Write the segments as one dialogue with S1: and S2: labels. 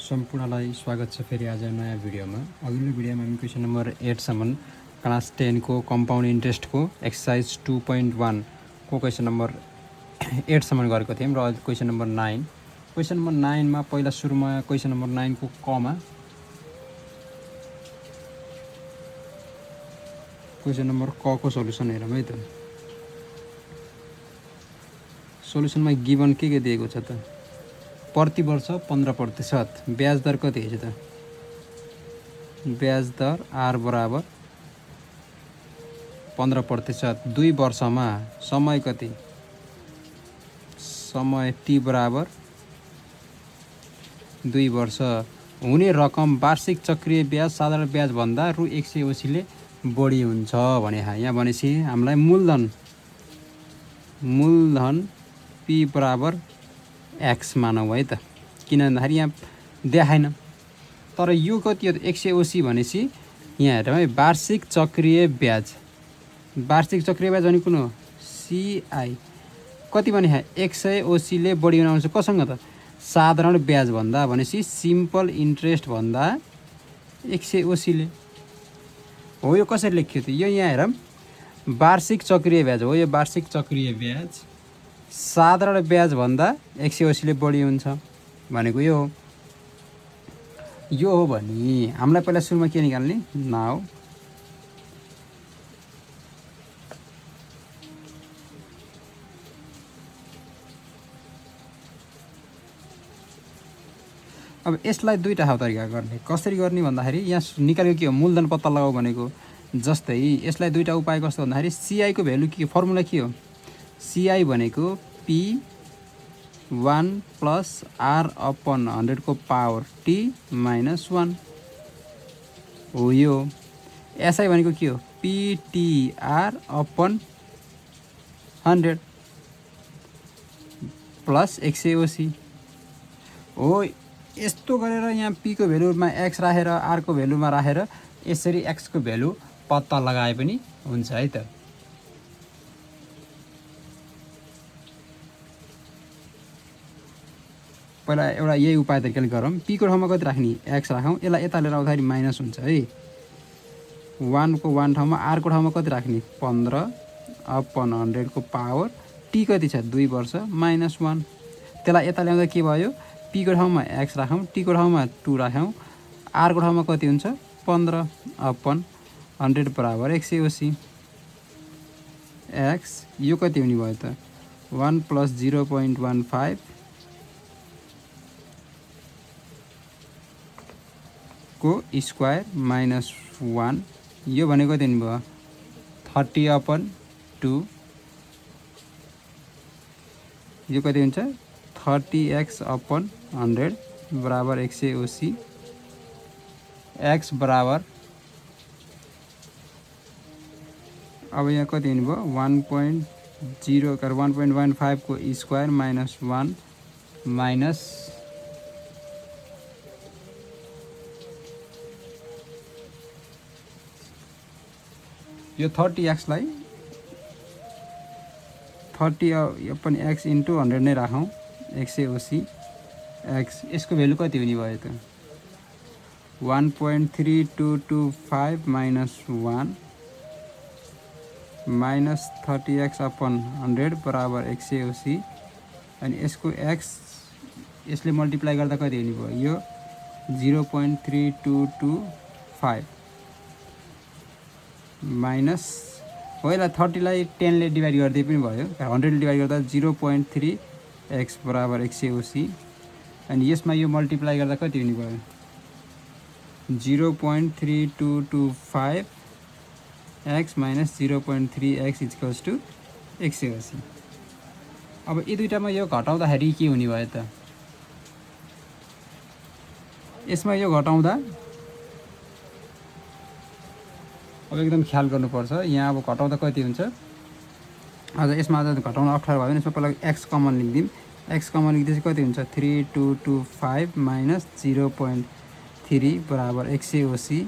S1: सम्पूर्णलाई स्वागत छ फेरि आज नयाँ भिडियोमा। अघिल्लो भिडियोमा हामी क्वेसन नम्बर 8 सम्म क्लास 10 को कम्पाउन्ड इन्ट्रेस्टको एक्सरसाइज 2.1 को क्वेसन नम्बर 8 सम्म गरेको थियौँ र अहिले क्वेसन नम्बर 9। क्वेसन नम्बर 9 मा पहिला सुरुमा क्वेसन नम्बर 9 को कमा क्वेसन नम्बर क को सल्युसन हेरौँ है त। सल्युसनमा गिभन के दिएको छ त? प्रति वर्ष 15%, ब्याज दर कति छ त? ब्याज दर आर बराबर 15%, 2 वर्षमा समय कति? समय टी बराबर 2 वर्ष। हुने रकम वार्षिक चक्रीय ब्याज साधारण ब्याज भन्दा रु 180 ले बढी हुन्छ भने यहाँ भनेपछि हामीलाई मूलधन पी बराबर एक्स मानौँ है त। किन भन्दाखेरि यहाँ देखाएन, तर यो कति हो त? 180 भनेपछि यहाँ हेरौँ है, वार्षिक चक्रीय ब्याज। वार्षिक चक्रीय ब्याज भने कुन हो? सीआई। कति भने 180 ले बढी आउँछ कसँग त? साधारण ब्याज भन्दा भनेपछि सिम्पल इन्ट्रेस्ट भन्दा 180 ले हो। यो कसरी लेखियो त? यो यहाँ हेरौँ, वार्षिक चक्रीय ब्याज हो यो। वार्षिक चक्रीय ब्याज साधारण ब्याज भन्दा 180 ले बढी हुन्छ भनेको यो हो। यो हो भने हामीलाई पहिला सुरुमा के निकाल्ने? नाउ अब यसलाई दुईटा तरिका गर्ने। कसरी गर्ने भन्दाखेरि यहाँ निकालेको के हो? मूलधन पत्ता लगाऊ भनेको। जस्तै यसलाई दुईटा उपाय कस्तो भन्दाखेरि सीआई को भ्यालु के? फर्मुला के हो? सीआई भनेको P1 प्लस आर अपन 100 को पावर टी माइनस 1 हो। यो एसआई भनेको के हो? PTR अपन 100 प्लस 180 हो। यस्तो गरेर यहाँ पी को भ्यालुमा एक्स राखेर आर को भ्यालुमा राखेर यसरी एक्स को भ्यालु पत्ता लगाए पनि हुन्छ है त। पहिला एउटा यही उपाय तरिकाले गरौँ। पी को ठाउँमा कति राख्ने? एक्स राखौँ। यसलाई यता लिएर आउँदाखेरि माइनस हुन्छ है। 1 को 1 ठाउँमा आर को ठाउँमा कति राख्ने? 15 अपन 100 को पावर टी कति छ? 2 वर्ष माइनस 1। त्यसलाई यता ल्याउँदा के भयो? पी को ठाउँमा एक्स राखौँ, टी को ठाउँमा 2 राखौँ, आर को ठाउँमा कति हुन्छ? 15 अपन 100 बराबर 180। एक्स यो कति हुने भयो त? 1 प्लस 0.15 को स्क्वायर माइनस 1। यो भनेको कति हुने भयो? 30 अपन 2। यो कति हुन्छ? 30x अपन 100 बराबर 180। एक्स बराबर अब यहाँ कति हुने भयो? 1.0 कर 1.15 को स्क्वायर माइनस 1 माइनस यो 30x लाई 30 अपन x इंटू 100 नै राखौँ 180 x। यसको भ्यालु कति हुने भयो त? 1.3225 माइनस 1 माइनस 30x अपन 100 बराबर 180। अनि यसको x यसले मल्टिप्लाई गर्दा कति हुने भयो? यो 0.3225 माइनस हो। यसलाई 30 लाई 10 ले डिभाइड गर्दै पनि भयो। 100 ले डिभाइड गर्दा 0.3 x बराबर 180। अनि यसमा यो मल्टिप्लाई गर्दा कति हुने भयो? 0.3225 x minus 0.3 x equals to 180। अब यी दुईटामा यो घटाउँदाखेरि के हुने भयो त? यसमा यो घटाउँदा अब एकदम ख्याल गर्नुपर्छ। यहाँ अब घटाउँदा कति हुन्छ? अझ यसमा अझ घटाउन अप्ठ्यारो भयो भने यसमा पहिला एक्स कमन लेखिदिउँ। एक्स कमन लेख्दा कति हुन्छ? 3225 माइनस 0.3 बराबर 180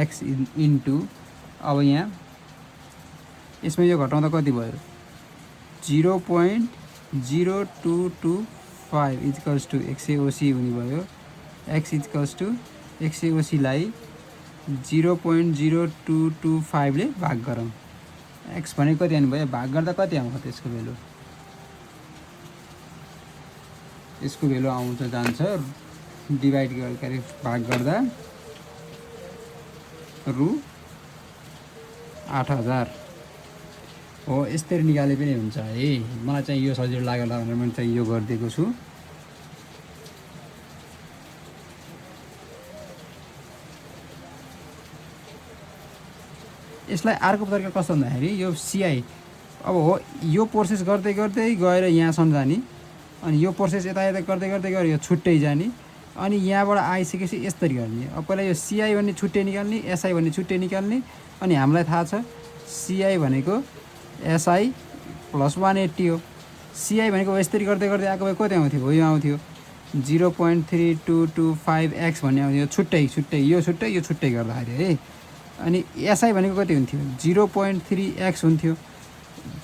S1: एक्स इन्टू अब यहाँ यसमा यो घटाउँदा कति भयो? 0.0225 इक्वल्स टू 180 हुने भयो एक्स इक्वल्स टु 180 लाई 0.0225 ले भाग गरौँ। एक्स भनेको कति आउनु भयो, भाग गर्दा कति आउँछ त्यसको भेल्यु, यसको भेल्यु आउँछ जान्छ डिभाइड के अरे भाग गर्दा रु 8000 हो। यसरी निकाले पनि हुन्छ है। मलाई चाहिँ यो सजिलो लाग्यो भनेर मैले चाहिँ यो गरिदिएको छु। यसलाई अर्को तरिका कस्तो भन्दाखेरि यो सिआई अब हो यो प्रोसेस गर्दै गर्दै गएर यहाँसम्म जाने, अनि यो प्रोसेस यता यता गर्दै गर्दै गएर यो छुट्टै जाने, अनि यहाँबाट आइसकेपछि यसरी गर्ने। अब पहिला यो सिआई भन्ने छुट्टै निकाल्ने, एसआई भन्ने छुट्टै निकाल्ने, अनि हामीलाई थाहा छ सिआई भनेको एसआई प्लस 180 हो। सिआई भनेको यसरी गर्दै गर्दै आएको भए कति आउँथ्यो, हो यो आउँथ्यो 0.3225 एक्स भन्ने आउँथ्यो छुट्टै छुट्टै, यो छुट्टै गर्दाखेरि है। अनि एसआई भनेको कति हुन्थ्यो 0.3 एक्स हुन्थ्यो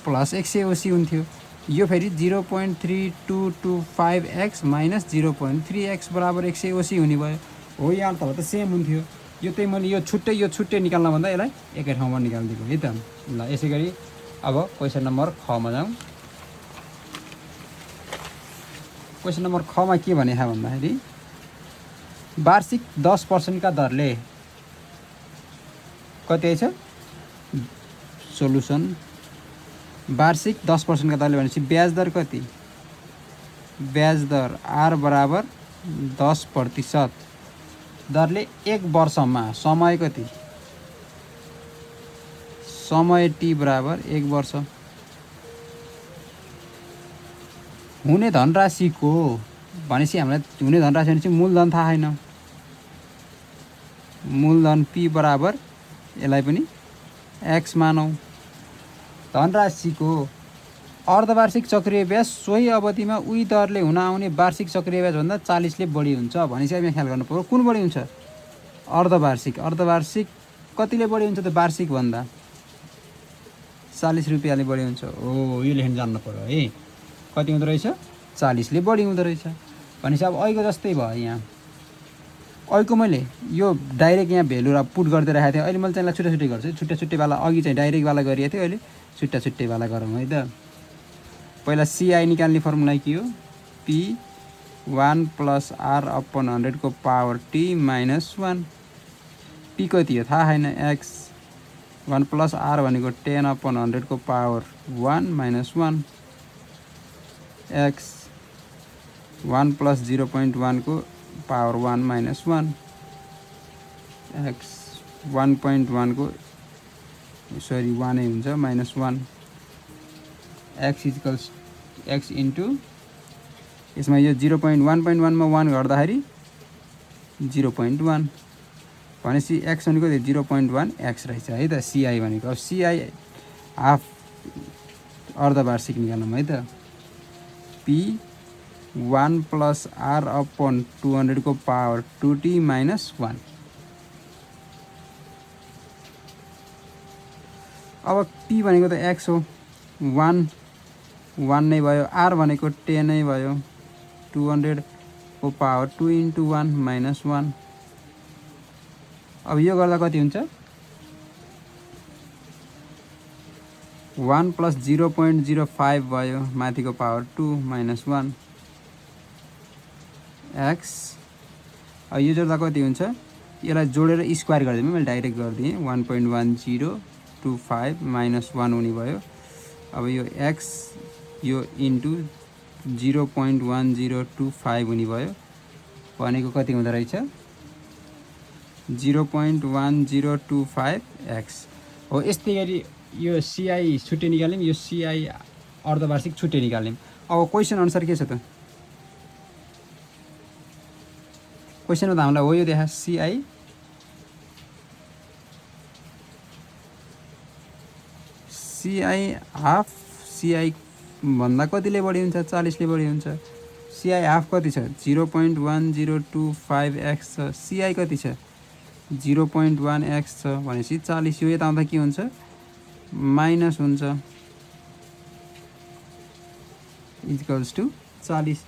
S1: प्लस 180 हुन्थ्यो। यो फेरि 0.3225 एक्स माइनस 0.3 एक्स बराबर 180 हुने भयो। हो यहाँ त त सेम हुन्थ्यो। यो चाहिँ मैले यो छुट्टै निकाल्न भन्दा यसलाई एकै ठाउँमा निकालिदिएको है त। ल यसै गरी अब क्वेसन नम्बर खमा जाउँ। क्वेसन नम्बर खमा के भने भन्दाखेरि वार्षिक 10% का दरले कति आइछ सोलुसन। वार्षिक 10% का दरले भनेपछि ब्याज दर कति, ब्याज दर आर बराबर 10% दरले 1 वर्षमा समय कति, समय टी बराबर 1 वर्ष हुने धनराशिको भनेपछि हामीलाई हुने धनराशि भनेपछि मूलधन थाहा छैन। मूलधन पी बराबर यसलाई पनि एक्स मानौँ। धनराशिको अर्धवार्षिक चक्रिय ब्याज सोही अवधिमा उही दरले हुन आउने वार्षिक चक्रिय ब्याजभन्दा 40 ले बढी हुन्छ भनेपछि अब यहाँ ख्याल गर्नु पर्यो कुन बढी हुन्छ, अर्धवार्षिक। अर्धवार्षिक कतिले बढी हुन्छ त वार्षिक भन्दा 40 रुपियाँले बढी हुन्छ। हो यो लेख्न जान्नु पर्यो है, कति हुँदो रहेछ 40 ले बढी हुँदो रहेछ भनेपछि अब अहिलेको जस्तै भयो। यहाँ अहिलेको मैले यो डाइरेक्ट यहाँ भेल्यु पुट गर्दै राखेको थिएँ, अहिले मैले चाहिँ छुट्टै छुट्टै गर्छु। छुट्टैवाला अघि चाहिँ डाइरेक्टवाला गरिएको थियो, अहिले छुट्टैवाला गरौँ है त। पहिला सिआई निकाल्ने फर्मुला के हो, पी 1 प्लस आर अपन 100 को पावर टी माइनस 1। पी कति हो थाहा छैन, एक्स 1 प्लस आर भनेको 10 अपन 100 को पावर 1 माइनस 1 एक्स 1 प्लस 0.1 को पावर 1 माइनस 1 एक्स 1.1 को सरी 1 नै हुन्छ minus 1 x equals x into यसमा यो 0.1.1 मा 1 गर्दाखेरि 0.1 भनेपछि एक्स भनेको 0.1 एक्स रहेछ है त सिआई भनेको। अब सिआई हाफ अर्धवार्षिक निकाल्नु है त। पी 1 प्लस आर अपन 200 को पावर 2t माइनस 1। अब पी भनेको त एक्स हो 1 नै भयो, आर भनेको 10 नै भयो, 200 को पावर 2 इन्टु 1 माइनस 1। अब यो गर्दा कति हुन्छ 1 प्लस 0.05 भयो, माथिको पावर 2 माइनस 1 एक्स। अब यो जोड्दा कति हुन्छ, यसलाई जोडेर स्क्वायर गरिदिएँ मैले डाइरेक्ट गरिदिएँ 1.1025 माइनस 1 हुने भयो। अब यो एक्स यो इन्टु 0.1025 हुने भयो भनेको कति हुँदो रहेछ 0.1025 एक्स हो। यस्तै गरी यो सिआई छुट्टै निकाल्यौँ, यो सिआई अर्धवार्षिक छुट्टै निकाल्यौँ। अब क्वेसन अनुसार के छ त, क्वेसनमा त हामीलाई हो यो देखा सिआई हाफ, सिआई भन्दा कतिले बढी हुन्छ 40 ले बढी हुन्छ। सिआई हाफ कति छ 0.1025 एक्स छ, सिआई कति छ 0.1 एक्स छ भनेपछि 40 यो यता आउँदा के हुन्छ माइनस हुन्छ इक्वल्स टु 40।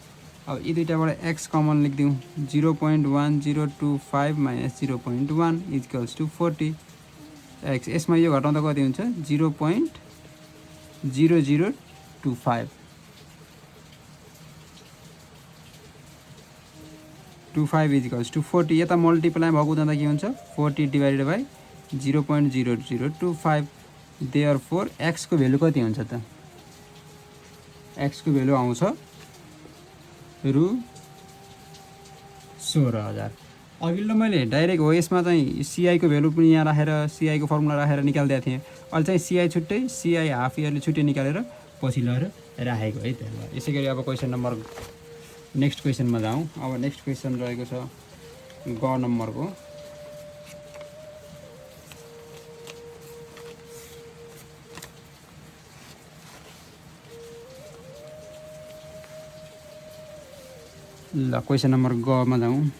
S1: अब यी दुईटाबाट एक्स कमन लेखिदिउँ 0.1025 माइनस 0.1 इक्वल्स टु 40 एक्स। यसमा यो घटाउँदा कति हुन्छ 0.0025 इक्वल्स टु 40। यता मल्टिप्लाई भएको जाँदा के हुन्छ 40 डिभाइडेड बाई 0.0025। देयरफोर एक्सको भेल्यु कति हुन्छ त एक्सको भेल्यु आउँछ रु 16,000। अघिल्लो मैले डाइरेक्ट हो यसमा चाहिँ सिआईको भेल्यु पनि यहाँ राखेर सिआईको फर्मुला राखेर निकालिदिएको थिएँ। अहिले चाहिँ सिआई छुट्टै सिआई हाफ इयरले छुट्टै निकालेर पछि लगेर राखेको है त। यसै गरी अब क्वेसन नम्बर नेक्स्ट क्वेसनमा जाउँ। अब नेक्स्ट क्वेसन रहेको छ ग नम्बरको। ल क्वेसन नम्बर ग मा जाउँ।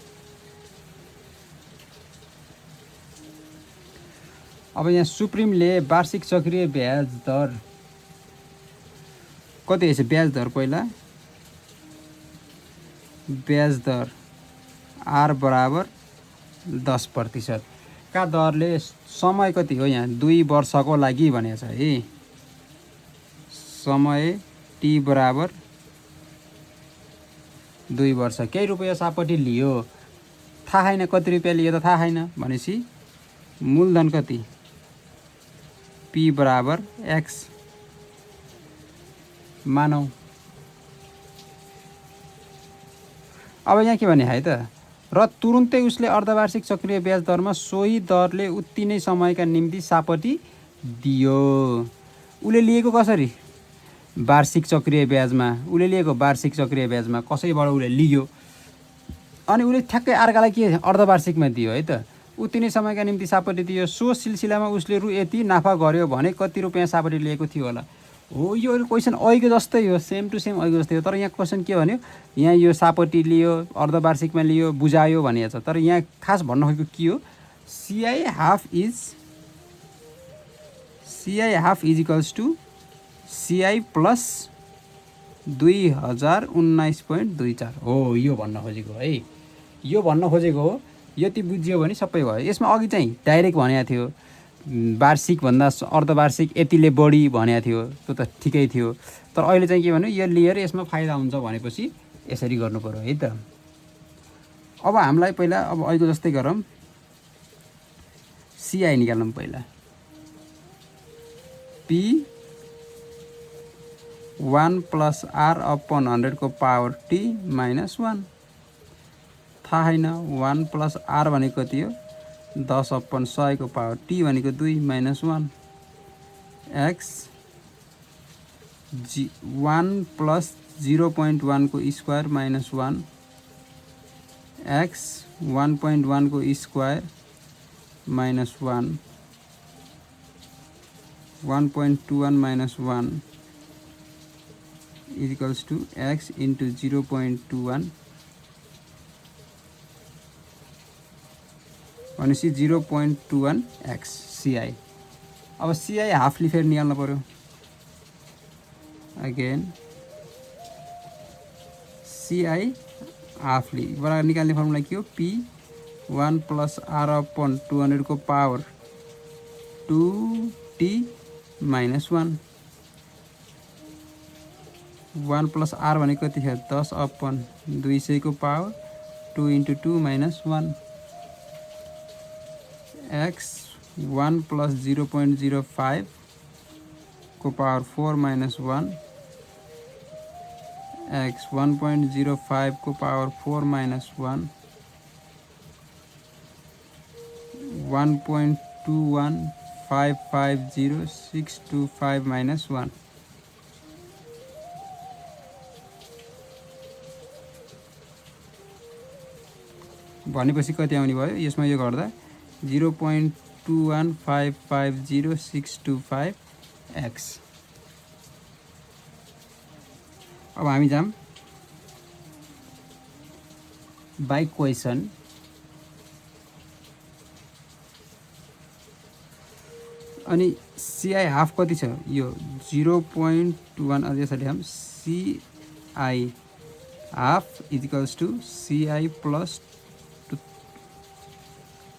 S1: अब यहाँ सुप्रिमले वार्षिक चक्रीय ब्याज दर कति रहेछ ब्याज दर पहिला ब्याज दर आर बराबर 10% का दरले समय कति हो यहाँ 2 वर्षको लागि भनेको छ है। समय टी बराबर 2 वर्ष केही रुपैयाँ सापट्टि लियो थाहा छैन कति रुपैयाँ लियो त थाहा छैन भनेपछि मूलधन कति पी बराबर एक्स मानौ। अब यहाँ के भने है त र तुरुन्तै उसले अर्धवार्षिक चक्रीय ब्याज दरमा सोही दरले उति नै समयका निम्ति सापटी दियो। उसले लिएको कसरी वार्षिक चक्रीय ब्याजमा उसले लिएको वार्षिक चक्रीय ब्याजमा कसैबाट उसले लियो अनि उसले ठ्याक्कै अर्कालाई के अर्धवार्षिकमा दियो है त उति नै समयका निम्ति सापटी दियो। सो सिलसिलामा उसले रु यति नाफा गर्यो भने कति रुपैयाँ सापटी लिएको थियो होला। हो यो क्वेसन अहिलेको जस्तै हो सेम टु सेम अहिलेको जस्तै हो। तर यहाँ क्वेसन के भन्यो यहाँ यो सापटी लियो अर्धवार्षिकमा लियो बुझायो भनिएको छ। तर यहाँ खास भन्न खोजेको के हो CI half is equals to CI plus 2019.24 हो यो भन्न खोजेको है। यो भन्न खोजेको हो। यति बुझ्यो भने सबै भयो। यसमा अघि चाहिँ डाइरेक्ट भनेको थियो वार्षिकभन्दा अर्धवार्षिक यतिले बढी भनेको थियो त्यो त ठिकै थियो। तर अहिले चाहिँ के भन्यो यो लिएर यसमा फाइदा हुन्छ भनेपछि यसरी गर्नु पर्यो है त। अब हामीलाई पहिला अब अहिलेको जस्तै गरौँ सिआई निकाल्नु पहिला पी 1 प्लस आर अपन 100 को पावर टी माइनस 1 थाहा छैन 1 प्लस आर भनेको कति हो 10 अपन 100 को पावर टी भनेको 2 माइनस 1 एक्स 1 प्लस 0.1 को स्क्वायर माइनस 1 एक्स 1.1 को square minus 1 1.21 minus 1 is equals to x into 0.21 भनेपछि 0.21 x CI। अब CI हाफली फेरि निकाल्नु पर्यो अगेन CI हाफली बराबर निकाल्ने फर्मुला के हो P 1 प्लस R अपन 200 को power 2t minus 1 1 plus are भनेको कति छ 10 अपन 200 को power 2 into 2 minus 1 x 1 plus 0.05 को पावर 4 माइनस 1 एक्स 1.05 को पावर 4 माइनस 1 1.21550 माइनस 1 भनेपछि कति आउने भयो यसमा यो गर्दा 0.21550 एक्स। अब हामी जाम बाइ क्वेसन अनि CI हाफ कति छ यो 0.1 अझै यसरी हम CI half is equals to CI plus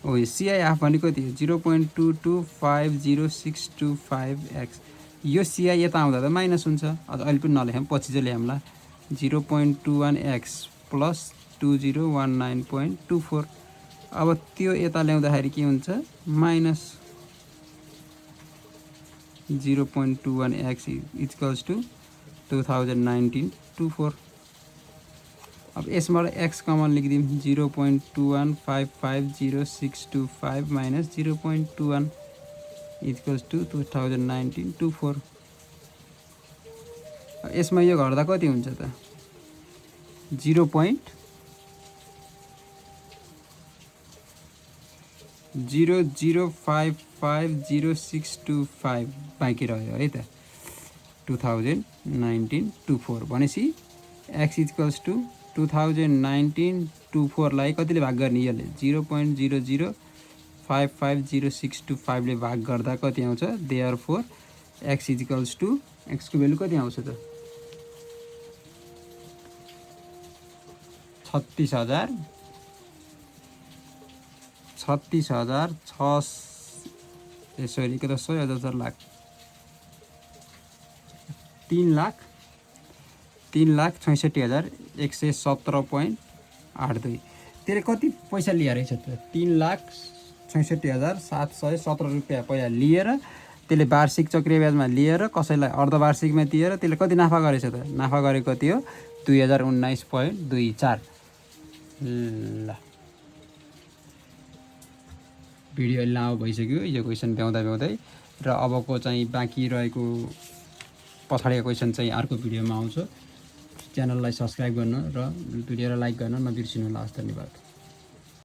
S1: CI half भनेको कति हो 0.225065x यो सिआई यता आउँदा त माइनस हुन्छ अझ अहिले पनि नलेखौँ पछि चाहिँ ल्याउँला 0.21x प्लस 2019.24 अब त्यो यता ल्याउँदाखेरि के हुन्छ माइनस 0.21x इक्वल्स टु 2019.24 अब यसबाट x कमन लेखिदिउँ 0.21550625 माइनस 0.21 इक्वल्स टु 2019.24 यसमा यो घट्दा कति हुन्छ त 0.00550625 बाँकी रह्यो है त 2019.24 भनेपछि x इक्वल्स टु 2019.24 लाई कतिले भाग गर्ने यसले 0.00550625 ले भाग गर्दा कति आउँछ therefore x equals to x को भ्यालु कति आउँछ त 36,000 सरी के त 100,000 लाख 3,66,117.82 त्यसले कति पैसा लिएर रहेछ त 3,66,717 रुपियाँ पहिला लिएर त्यसले वार्षिक चक्रीय ब्याजमा लिएर कसैलाई अर्धवार्षिकमा दिएर त्यसले कति नाफा गरेछ त नाफा गरेको कति हो 2019.24 ल भिडियो लामो भइसक्यो यो क्वेसन भ्याउँदै र अबको चाहिँ बाँकी रहेको पछाडिको क्वेसन चाहिँ अर्को भिडियोमा आउँछ च्यानललाई सब्स्क्राइब गर्न र भिडियोलाई लाइक गर्न नबिर्सिनु होला हस् धन्यवाद